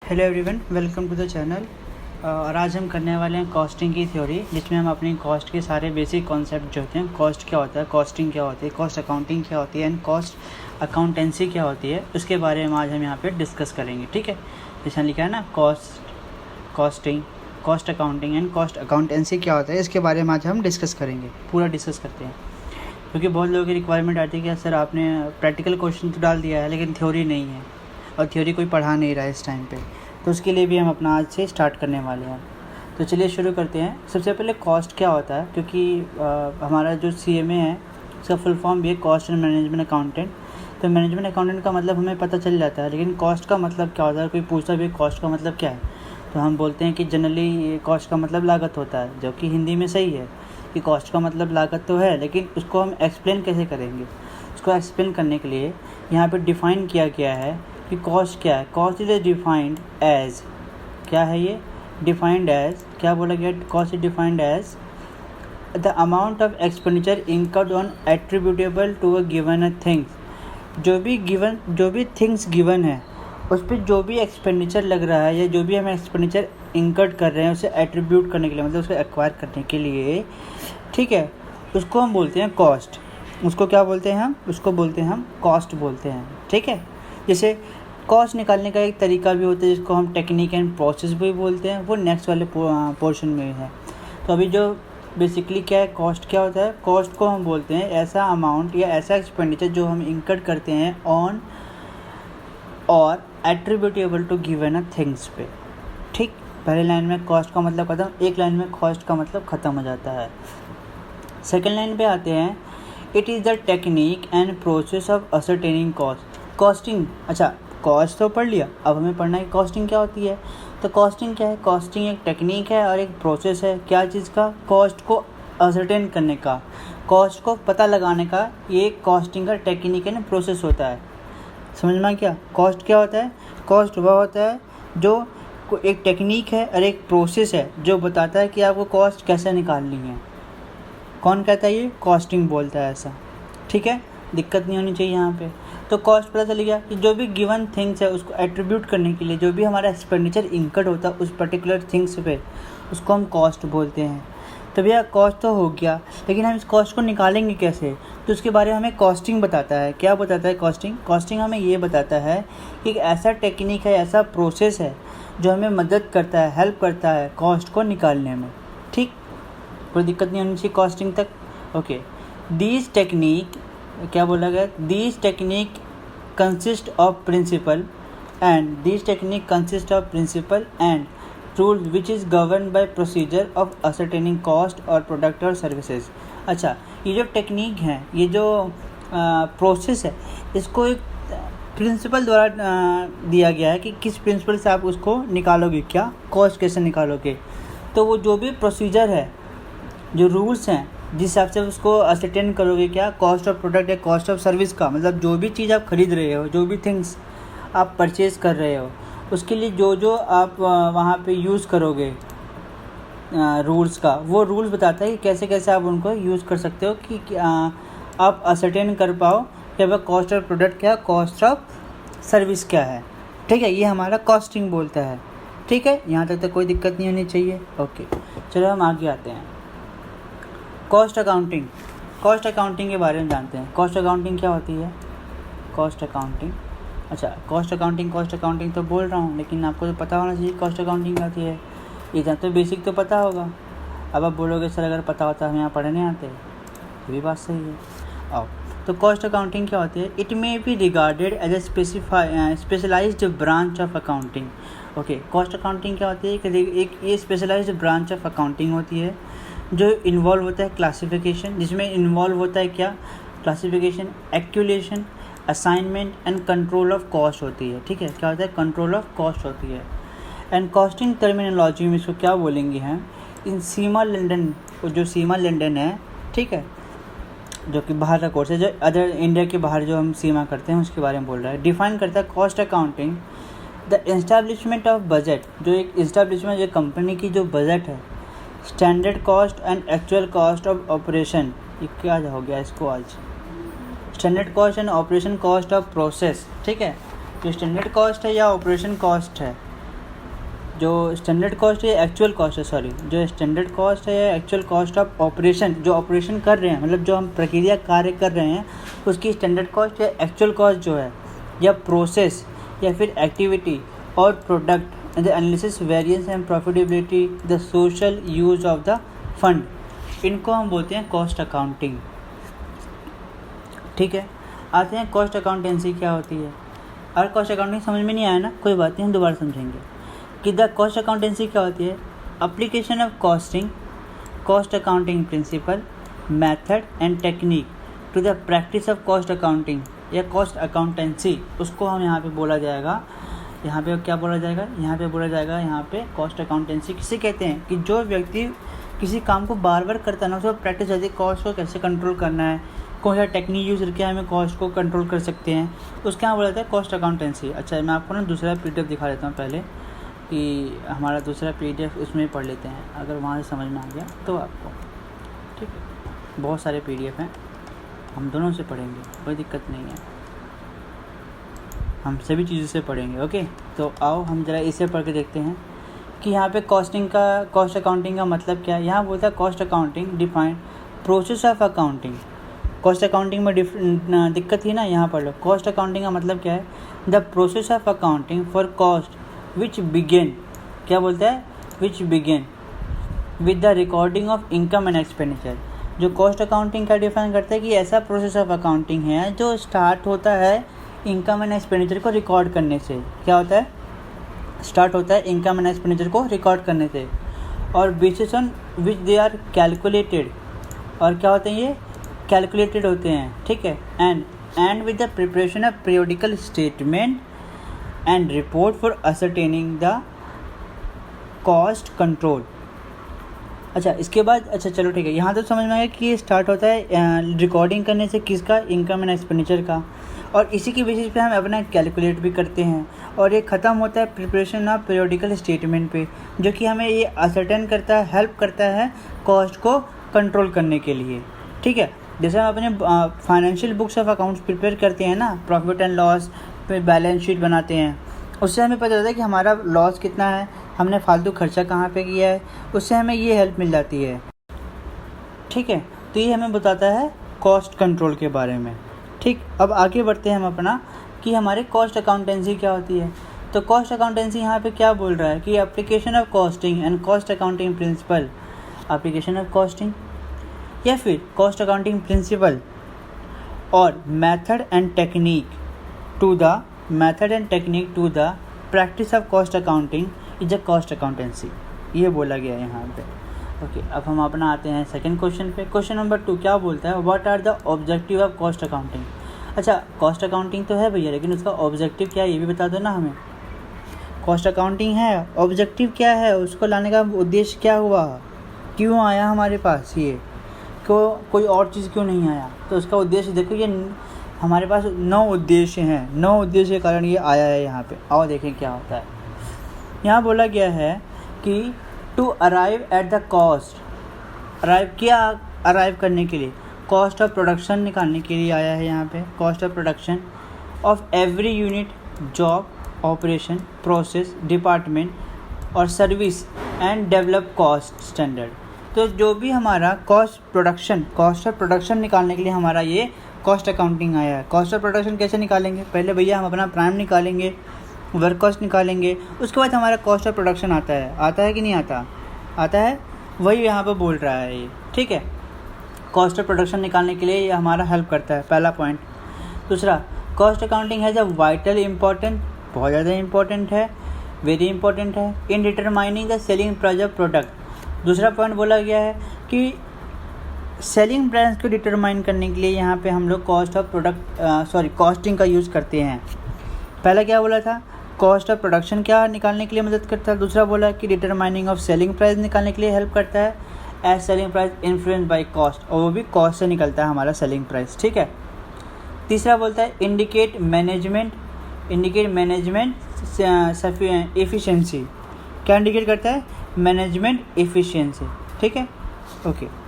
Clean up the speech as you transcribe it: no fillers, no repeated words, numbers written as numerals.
Hello everyone, welcome to the channel. और आज हम करने वाले हैं कॉस्टिंग की थ्योरी, जिसमें हम अपनी कॉस्ट के सारे बेसिक कॉन्सेप्ट जो होते हैं, कॉस्ट क्या होता है, कॉस्टिंग क्या होती है, कॉस्ट अकाउंटिंग क्या होती है एंड कॉस्ट अकाउंटेंसी क्या होती है, उसके बारे में आज हम यहाँ पे डिस्कस करेंगे। ठीक है, जैसा लिखा है ना, costing, cost accounting and cost accountancy क्या होता है, इसके बारे में आज हम डिस्कस करेंगे, पूरा डिस्कस करते हैं। क्योंकि बहुत लोगों की रिक्वायरमेंट आती है कि सर आपने प्रैक्टिकल क्वेश्चन तो डाल दिया है लेकिन थ्योरी नहीं है और थ्योरी कोई पढ़ा नहीं रहा है इस टाइम पे, तो उसके लिए भी हम अपना आज से स्टार्ट करने वाले हैं। तो चलिए शुरू करते हैं। सबसे पहले कॉस्ट क्या होता है, क्योंकि हमारा जो CMA है उसका फुल फॉर्म भी है कॉस्ट एंड मैनेजमेंट अकाउंटेंट। तो मैनेजमेंट अकाउंटेंट का मतलब हमें पता चल जाता है, लेकिन कॉस्ट का मतलब क्या होता है, कोई पूछता भी कॉस्ट का मतलब क्या है, तो हम बोलते हैं कि जनरली कॉस्ट का मतलब लागत होता है, जो कि हिंदी में सही है कि कॉस्ट का मतलब लागत तो है, लेकिन उसको हम एक्सप्लेन कैसे करेंगे। उसको एक्सप्लेन करने के लिए यहाँ पे डिफ़ाइन किया गया है कि कॉस्ट क्या है। कॉस्ट इज डिफाइंड एज, क्या है ये, डिफाइंड एज, क्या बोला गया, cost is defined as the amount of expenditure incurred on attributable to a given things. जो भी थिंग्स गिवन है उस पर जो भी एक्सपेंडिचर लग रहा है या जो भी हम एक्सपेंडिचर इनकर्ड कर रहे हैं उसे एट्रीब्यूट करने के लिए, मतलब उसको एक्वायर करने के लिए, ठीक है, उसको हम बोलते हैं कॉस्ट। उसको क्या बोलते हैं उसको बोलते हैं हम कॉस्ट बोलते हैं। ठीक है, जैसे कॉस्ट निकालने का एक तरीका भी होता है जिसको हम टेक्निक एंड प्रोसेस भी बोलते हैं, वो नेक्स्ट वाले पोर्शन में है। तो अभी जो बेसिकली क्या है, कॉस्ट क्या होता है, कॉस्ट को हम बोलते हैं ऐसा अमाउंट या ऐसा एक्सपेंडिचर जो हम इनकर्ड करते हैं ऑन और attributable to given a things पे। ठीक, पहले लाइन में कॉस्ट का मतलब खत्म, एक लाइन में कॉस्ट का मतलब ख़त्म हो जाता है। सेकेंड लाइन पे आते हैं, it is the technique and process of ascertaining cost. Costing, अच्छा कॉस्ट तो पढ़ लिया, अब हमें पढ़ना है कि कॉस्टिंग क्या होती है। तो कॉस्टिंग क्या है, कॉस्टिंग एक टेक्निक है और एक प्रोसेस है, क्या चीज़ का, कॉस्ट को असरटेन करने का, कॉस्ट को पता लगाने का, ये कॉस्टिंग का टेक्निक एंड प्रोसेस होता है। समझ में क्या, कॉस्ट क्या होता है, कॉस्ट वह होता है जो एक टेक्निक है और एक प्रोसेस है जो बताता है कि आपको कॉस्ट कैसे निकालनी है। कौन कहता है, ये कॉस्टिंग बोलता है ऐसा। ठीक है, दिक्कत नहीं होनी चाहिए यहाँ पे। तो कॉस्ट पता चल गया कि जो भी गिवन थिंग्स है उसको एट्रीब्यूट करने के लिए जो भी हमारा एक्सपेंडिचर इनकर्ड होता है उस पर्टिकुलर थिंग्स पे, उसको हम कॉस्ट बोलते हैं। तो भैया कॉस्ट तो हो गया, लेकिन हम इस कॉस्ट को निकालेंगे कैसे, तो उसके बारे में हमें कॉस्टिंग बताता है। क्या बताता है कॉस्टिंग हमें ये बताता है कि एक ऐसा टेक्निक है, ऐसा प्रोसेस है जो हमें मदद करता है, हेल्प करता है कॉस्ट को निकालने में। ठीक, कोई दिक्कत नहीं होनी चाहिए कॉस्टिंग तक। ओके, दीज टेक्निक, क्या बोला गया, these technique consist of principle and rule which is govern by procedure of ascertaining cost और प्रोडक्ट और सर्विसेज। अच्छा, ये जो टेक्निक है, ये जो प्रोसेस है, इसको एक प्रिंसिपल द्वारा दिया गया है कि किस प्रिंसिपल से आप उसको निकालोगे, क्या कॉस्ट कैसे निकालोगे। तो वो जो भी प्रोसीजर है, जो रूल्स हैं, जिस हिसाब से उसको असरटेन करोगे, क्या कॉस्ट ऑफ प्रोडक्ट या कॉस्ट ऑफ सर्विस का, मतलब जो भी चीज़ आप खरीद रहे हो, जो भी थिंग्स आप परचेज़ कर रहे हो, उसके लिए जो जो आप वहाँ पे यूज़ करोगे रूल्स का, वो रूल्स बताता है कि कैसे कैसे आप उनको यूज़ कर सकते हो कि आप असरटेन कर पाओ कि अब कॉस्ट ऑफ प्रोडक्ट क्या, कॉस्ट ऑफ सर्विस क्या है। ठीक है, ये हमारा कॉस्टिंग बोलता है। ठीक है, यहाँ तक तो कोई दिक्कत नहीं होनी चाहिए। ओके, चलो हम आगे आते हैं। कॉस्ट अकाउंटिंग के बारे में जानते हैं। कॉस्ट अकाउंटिंग क्या होती है, कॉस्ट अकाउंटिंग, अच्छा कॉस्ट अकाउंटिंग तो बोल रहा हूँ, लेकिन आपको तो पता होना चाहिए कॉस्ट अकाउंटिंग क्या होती है। इतना तो बेसिक तो पता होगा। अब आप बोलोगे सर अगर पता होता हम यहाँ पढ़ने आते, ये भी बात सही है। अब तो कॉस्ट अकाउंटिंग क्या होती है, it may be regarded as a specialised branch of accounting. Okay, cost accounting क्या होती है, एक ये स्पेशलाइज्ड ब्रांच ऑफ अकाउंटिंग होती है जो इन्वॉल्व होता है क्लासिफिकेशन, जिसमें इन्वॉल्व होता है क्या, classification, accumulation, assignment and control of cost होती है। ठीक है, क्या होता है, कंट्रोल ऑफ कॉस्ट होती है। एंड कॉस्टिंग टर्मिनोलॉजी में इसको क्या बोलेंगे हैं, इन सीमा लंदन, जो सीमा लंदन है, ठीक है, जो कि बाहर का कोर्स है, जो अदर इंडिया के बाहर जो हम सीमा करते हैं उसके बारे में बोल रहा है। डिफाइन करता है cost accounting the establishment of budget, जो एक इस्टेब्लिशमेंट, जो कंपनी की जो बजट है, standard cost and actual cost of operation, ये क्या हो गया इसको आज, standard cost and operation cost of process. ठीक है, जो स्टैंडर्ड कॉस्ट है या ऑपरेशन कॉस्ट है, जो स्टैंडर्ड कॉस्ट है एक्चुअल कॉस्ट है, सॉरी, जो स्टैंडर्ड कॉस्ट है एक्चुअल कॉस्ट ऑफ ऑपरेशन, जो ऑपरेशन कर रहे हैं मतलब जो हम प्रक्रिया कार्य कर रहे हैं उसकी स्टैंडर्ड कॉस्ट या एक्चुअल कॉस्ट जो है, या प्रोसेस या फिर एक्टिविटी और product the analysis variance and profitability the social use of the fund, इनको हम बोलते हैं कॉस्ट अकाउंटिंग। ठीक है, आते हैं कॉस्ट अकाउंटेंसी क्या होती है। अगर कॉस्ट अकाउंटिंग समझ में नहीं आया ना, कोई बात नहीं, हम दोबारा समझेंगे कि द कॉस्ट अकाउंटेंसी क्या होती है। Application of costing, cost accounting principle, method and technique to the practice of cost accounting या कॉस्ट अकाउंटेंसी, उसको हम यहाँ पे बोला जाएगा। यहाँ पे क्या बोला जाएगा, यहाँ पे बोला जाएगा, यहाँ पे कॉस्ट अकाउंटेंसी किसे कहते हैं कि जो व्यक्ति किसी काम को बार बार करता है ना, उसको प्रैक्टिस रहती है कॉस्ट को कैसे कंट्रोल करना है, कौन सा टेक्निक यूज़ करके हमें कॉस्ट को कंट्रोल कर सकते हैं, उसके यहाँ बोला जाता है कॉस्ट अकाउंटेंसी। अच्छा, मैं आपको ना दूसरा PDF दिखा देता हूँ पहले, कि हमारा दूसरा PDF उसमें पढ़ लेते हैं, अगर वहाँ से समझ में आ गया तो आपको। ठीक है, बहुत सारे PDF हैं, हम दोनों से पढ़ेंगे, कोई दिक्कत नहीं है, हम सभी चीज़ों से पढ़ेंगे। ओके, तो आओ हम ज़रा इसे पढ़ के देखते हैं कि यहाँ पे कॉस्ट अकाउंटिंग का मतलब क्या है। यहाँ बोलता है cost accounting define process of accounting. Cost accounting में दिक्कत थी ना, यहाँ पढ़ लो। कॉस्ट अकाउंटिंग का मतलब क्या है, the process of accounting for cost which begin, क्या बोलता है, विच begin with the recording of income and expenditure. जो कॉस्ट अकाउंटिंग का डिफाइन करता है कि ऐसा प्रोसेस ऑफ अकाउंटिंग है जो स्टार्ट होता है इनकम एंड एक्सपेंडिचर को रिकॉर्ड करने से। क्या होता है, स्टार्ट होता है इनकम एंड एक्सपेंडिचर को रिकॉर्ड करने से, और basis on which they are calculated, और क्या होते हैं ये, कैलकुलेटेड होते हैं। ठीक है, and with the preparation of periodical statement and report for ascertaining the cost control. अच्छा, इसके बाद अच्छा चलो ठीक है, यहाँ तो समझ में आया कि ये स्टार्ट होता है रिकॉर्डिंग करने से, किसका, इनकम एंड एक्सपेंडिचर का, और इसी की बेसिस पे हम अपना कैलकुलेट भी करते हैं, और ये ख़त्म होता है प्रिपरेशन ऑफ पीरियोडिकल स्टेटमेंट पे, जो कि हमें ये असर्टेन करता है, हेल्प करता है कॉस्ट को कंट्रोल करने के लिए। ठीक है, जैसे हम अपने financial books of accounts prepare करते हैं ना, प्रॉफिट एंड लॉस पे बैलेंस शीट बनाते हैं, उससे हमें पता चलता है कि हमारा लॉस कितना है, हमने फालतू खर्चा कहाँ पे किया है, उससे हमें ये हेल्प मिल जाती है। ठीक है, तो ये हमें बताता है कॉस्ट कंट्रोल के बारे में। ठीक, अब आगे बढ़ते हैं हम अपना कि हमारे कॉस्ट अकाउंटेंसी क्या होती है। तो कॉस्ट अकाउंटेंसी यहाँ पे क्या बोल रहा है कि application of costing and cost accounting principle, application of costing या फिर कॉस्ट अकाउंटिंग प्रिंसिपल और method and technique to the practice of cost accounting is a cost accountancy, ये बोला गया है यहाँ पे। ओके, अब हम अपना आते हैं सेकंड क्वेश्चन पे। क्वेश्चन नंबर 2 क्या बोलता है, what are the objective of cost accounting. अच्छा, कॉस्ट अकाउंटिंग तो है भैया, लेकिन उसका ऑब्जेक्टिव क्या है ये भी बता दो ना हमें। कॉस्ट अकाउंटिंग है, ऑब्जेक्टिव क्या है, उसको लाने का उद्देश्य क्या हुआ, क्यों आया हमारे पास ये, क्यों कोई और चीज़ क्यों नहीं आया। तो उसका उद्देश्य देखो, ये हमारे पास 9 उद्देश्य हैं, 9 उद्देश्य के कारण ये आया है यहाँ पे। आओ देखें क्या होता है। यहाँ बोला गया है कि to arrive at the cost, arrive करने के लिए, कॉस्ट ऑफ प्रोडक्शन निकालने के लिए आया है यहाँ पे। Cost of production of every unit, job, operation, process, department और service and develop cost standard. तो जो भी हमारा कॉस्ट ऑफ प्रोडक्शन निकालने के लिए हमारा ये कॉस्ट अकाउंटिंग आया है। कॉस्ट ऑफ प्रोडक्शन कैसे निकालेंगे, पहले भैया हम अपना प्राइम निकालेंगे, वर्क कॉस्ट निकालेंगे, उसके बाद हमारा कॉस्ट ऑफ प्रोडक्शन आता है कि नहीं आता, आता है, वही यहाँ पर बोल रहा है ये। ठीक है, कॉस्ट ऑफ प्रोडक्शन निकालने के लिए ये हमारा हेल्प करता है, पहला पॉइंट। दूसरा, cost accounting has a vital important, बहुत ज़्यादा इंपॉर्टेंट है, वेरी इंपॉर्टेंट है in determining the selling price of product. दूसरा पॉइंट बोला गया है कि सेलिंग प्राइस को डिटरमाइन करने के लिए यहाँ पे हम लोग कॉस्टिंग का यूज़ करते हैं। पहला क्या बोला था, कॉस्ट ऑफ प्रोडक्शन क्या निकालने के लिए मदद करता है। दूसरा बोला कि डिटरमाइनिंग ऑफ सेलिंग प्राइस निकालने के लिए हेल्प करता है, as selling price influence by cost, और वो भी कॉस्ट से निकलता है हमारा सेलिंग प्राइस। ठीक है, तीसरा बोलता है इंडिकेट मैनेजमेंट एफिशिएंसी, क्या इंडिकेट करता है, मैनेजमेंट एफिशिएंसी। ठीक है, ओके।